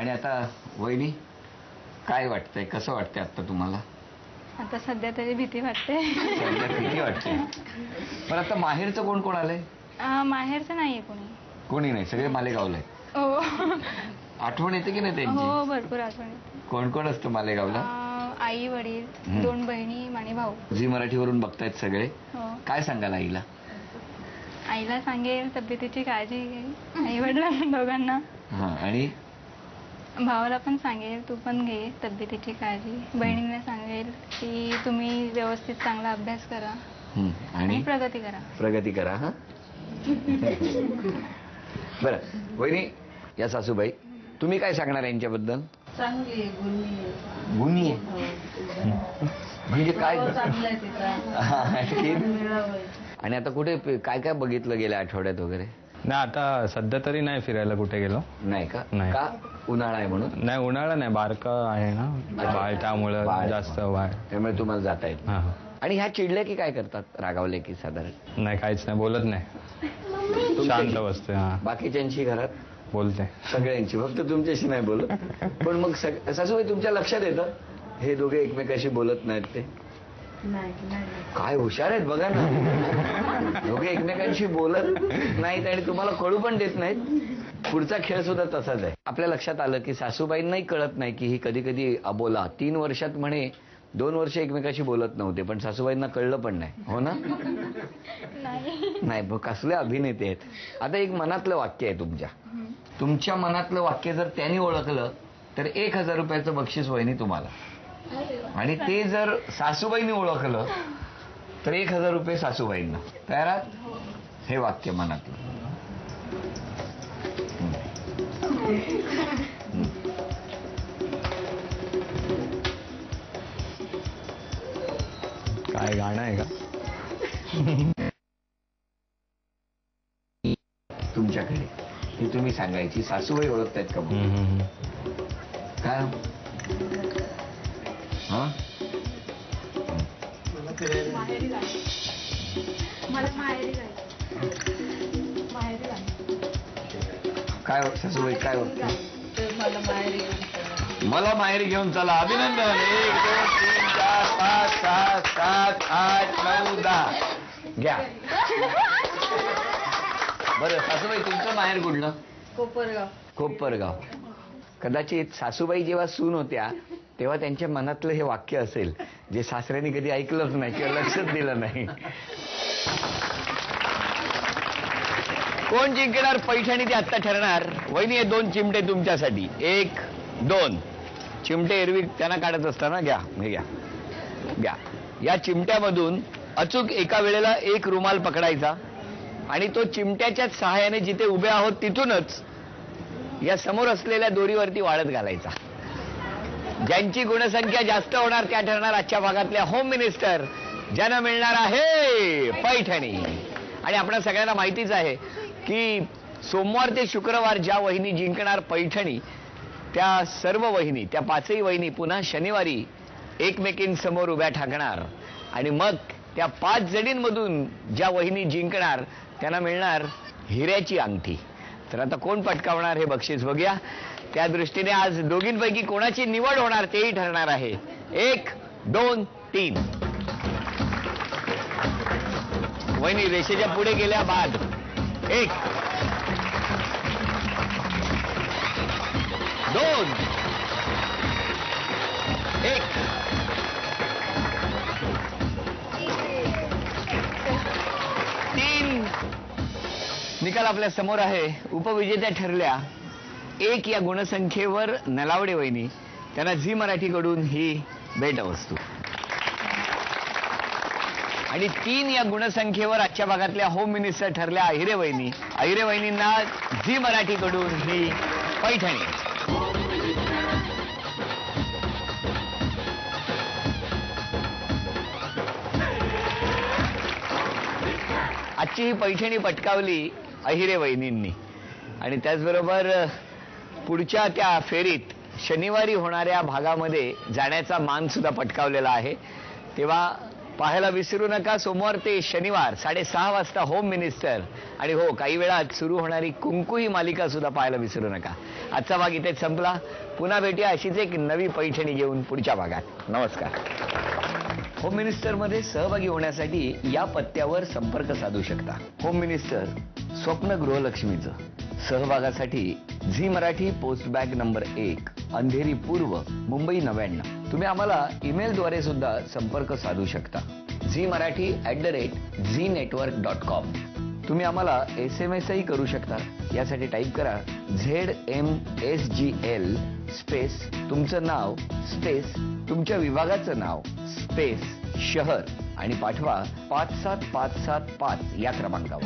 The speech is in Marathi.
आणि आता वहिनी काय वाटतंय, कसं वाटतंय आता तुम्हाला? आता सध्या तरी भीती वाटते. सध्या भीती वाटते. पण आता माहेरचं कोण कोण आलंय? माहेरचं नाहीये कोणी. कोणी नाही, सगळे मालेगावला आहे. हो. आठवण येते की नाही त्यांची? हो भरपूर आठवण येते. कोण कोण असतं मालेगावला? आई वडील, 2 बहिणी आणि भाऊ. झी मराठीवरून बघतायत सगळे. हो. काय सांगाल आईला? आईला सांगेल तब्येतीची काळजी घे, आई वडिलांना दोघांना. आणि भावाला पण सांगेल तू पण घे तब्येतीची काळजी. बहिणींना सांगेल की तुम्ही व्यवस्थित चांगला अभ्यास करा आणि प्रगती करा. प्रगती करा. हा बरं वहिनी, या सासूबाई तुम्ही काय सांगणार यांच्याबद्दल? चांगली गुणी आहे म्हणजे काय? आणि आता कुठे काय काय बघितलं गेल्या आठवड्यात वगैरे? नाही आता सध्या तरी नाही फिरायला कुठे गेलो. नाही का? नाही. का? उन्हाळा आहे म्हणून? नाही उन्हाळा नाही, बारकं आहे ना बाळ, त्यामुळे जास्त बाळ, त्यामुळे तुम्हाला जाता येत. आणि ह्या चिडल्या की काय करतात, रागावले की साधारण? नाही काहीच नाही, बोलत नाही, शांत बसते. बाकीच्यांशी घरात बोलते, सगळ्यांची, फक्त तुमच्याशी नाही बोलत. पण मग सासूबाई तुमच्या लक्षात येतं हे दोघे एकमेकाशी बोलत नाहीत ते? काय हुशार आहेत बघा ना, दोघे एकमेकांशी बोलत नाहीत आणि तुम्हाला कळू पण देत नाहीत. पुढचा खेळ सुद्धा तसाच आहे. आपल्या लक्षात आलं की सासूबाईंनाही कळत नाही की ही कधी कधी अबोला. 3 वर्षात म्हणे 2 वर्ष एकमेकाशी बोलत नव्हते, पण सासूबाईंना कळलं पण नाही. हो ना? नाही कसले अभिनेते आहेत. आता एक मनातलं वाक्य आहे तुमच्या मनातलं वाक्य जर त्यांनी ओळखलं तर 1000 रुपयाचं बक्षीस वहिनी तुम्हाला. आणि ते जर सासूबाईंनी ओळखलं तर 1000 रुपये सासूबाईंना. तयार आहात? हे वाक्य मनातलं. काय गाणं आहे का तुमच्याकडे? ही तुम्ही सांगायची. सासूबाई ओळखतायत का? काय? काय सासूबाई काय ओळखते? मला माहेरी घेऊन चला. अभिनंदन. 1 2 3 4 5 6 7 8 9 10 घ्या. बरं सासूबाई तुमचं माहेर कुठलं? कोपरगाव. कोपरगाव. कदाचित सासूबाई जेव्हा सून होत्या तेव्हा त्यांच्या मनातलं हे वाक्य असेल जे सासऱ्यांनी कधी ऐकलंच नाही किंवा लक्षच दिलं नाही. कोण जिंकणार पैठणी ते आत्ता ठरणार. वहिनी हे 2 चिमटे तुमच्यासाठी. 1 2 चिमटे एरवी त्यांना काढत असताना घ्या. हे घ्या घ्या. या चिमट्यामधून अचूक एका वेळेला 1 रुमाल पकडायचा आणि तो चिमट्याच्या सहाय्याने जिथे उभे आहोत तिथूनच या समोर असलेल्या दोरीवरती वाळत घालायचा. ज्यांची गुणसंख्या जास्त होणार त्या ठरणार आजच्या भागातल्या होम मिनिस्टर, ज्यांना मिळणार आहे पैठणी. आणि आपल्या सगळ्यांना माहितीच आहे की सोमवार ते शुक्रवार ज्या वहिनी जिंकणार पैठणी त्या सर्व वहिनी, त्या 5ही वहिनी पुन्हा शनिवारी एकमेकींसमोर उभ्या ठाकणार. आणि मग त्या 5 जणींमधून ज्या वहिनी जिंकणार त्यांना मिळणार हिऱ्याची अंगठी. तर आता कोण पटकावणार हे बक्षीस बघूया. त्या दृष्टीने आज दोघींपैकी कोणाची निवड होणार तेही ठरणार आहे. 1 2 3 वहिनी रेषेच्या पुढे गेल्या बाद. 1 2 1 3 निकाल आपल्या समोर आहे. उपविजेत्या ठरल्या 1 या गुणसंख्येवर नलावडे वहिनी. त्यांना झी मराठीकडून ही भेटवस्तू. आणि 3 या गुणसंख्येवर आजच्या भागातल्या होम मिनिस्टर ठरल्या अहिरे वहिनी. अहिरे वहिनींना झी मराठीकडून ही पैठणी. आजची ही पैठणी पटकावली अहिरे वहिनींनी. आणि त्याचबरोबर पुढच्या त्या फेरीत शनिवारी होणाऱ्या भागामध्ये जाण्याचा मान सुद्धा पटकावलेला आहे. तेव्हा पाहायला विसरू नका. सोमवार ते शनिवार 6:30 वाजता होम मिनिस्टर. आणि हो, काही वेळात सुरू होणारी कुंकू ही मालिका सुद्धा पाहायला विसरू नका. आजचा भाग इथेच संपला. पुन्हा भेटूया अशीच एक नवी पैठणी घेऊन पुढच्या भागात. नमस्कार. होम मिनिस्टरमध्ये सहभागी होण्यासाठी या पत्त्यावर संपर्क साधू शकता. होम मिनिस्टर, स्वप्न गृहलक्ष्मीचं. सहभागासाठी Zee Marathi, post bag number 1, Andheri पूर्व, मुंबई 99. तुम्ही आम्हाला ईमेलद्वारे सुद्धा संपर्क साधू शकता. zee@zenetwork.com. तुम्ही आम्हाला SMS करू शकता. यासाठी टाईप करा ZMSGL स्पेस तुमचं नाव स्पेस तुमच्या विभागाचं नाव स्पेस शहर आणि पाठवा 57575 या क्रमांकावर.